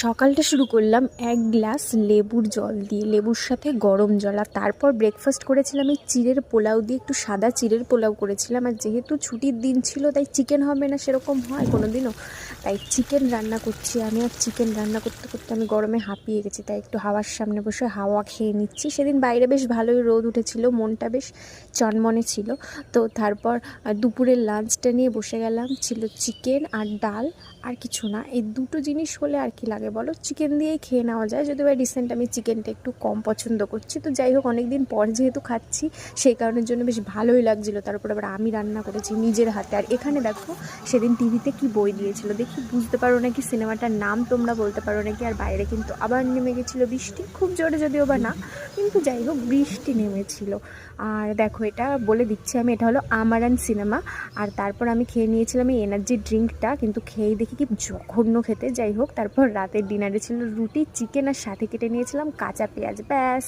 সকালটা শুরু করলাম এক গ্লাস লেবুর জল দিয়ে, লেবুর সাথে গরম জল। আর তারপর ব্রেকফাস্ট করেছিলাম এই চিড়ের পোলাও দিয়ে, একটু সাদা চিড়ের পোলাও করেছিলাম। আর যেহেতু ছুটির দিন ছিল তাই চিকেন হবে না সেরকম হয় কোনো দিনও, তাই চিকেন রান্না করছি আমি। আর চিকেন রান্না করতে করতে আমি গরমে হাঁপিয়ে গেছি, তাই একটু হাওয়ার সামনে বসে হাওয়া খেয়ে নিচ্ছি। সেদিন বাইরে বেশ ভালোই রোদ উঠেছিল, মনটা বেশ চনমনে ছিল। তো তারপর দুপুরের লাঞ্চটা নিয়ে বসে গেলাম। ছিল চিকেন আর ডাল, আর কিছু না। এই দুটো জিনিস হলে আর কি লাগে বলো, চিকেন দিয়েই খেয়ে নেওয়া যায়। যদিও বা রিসেন্ট আমি চিকেনটা একটু কম পছন্দ করছি, তো যাই হোক অনেক দিন পর যেহেতু খাচ্ছি সেই কারণের জন্য বেশ ভালোই লাগছিলো। তারপর আবার আমি রান্না করেছি নিজের হাতে। আর এখানে দেখো সেদিন টিভিতে কি বই দিয়েছিল দেখি, বুঝতে পারো নাকি সিনেমাটার নাম, তোমরা বলতে পারো নাকি। আর বাইরে কিন্তু আবার নেমে গেছিলো বৃষ্টি, খুব জোরে যদিও বা না, কিন্তু যাই হোক বৃষ্টি নেমেছিল। আর দেখো এটা বলে দিচ্ছি আমি, এটা হলো আমারান সিনেমা। আর তারপর আমি খেয়ে নিয়েছিলাম এই এনার্জি ড্রিঙ্কটা, কিন্তু খেয়েই দেখি কি জঘন্য খেতে। যাই হোক তারপর রাতের ডিনারে ছিল রুটি, চিকেন, আর সাথে কেটে নিয়েছিলাম কাঁচা পেঁয়াজ, ব্যাস।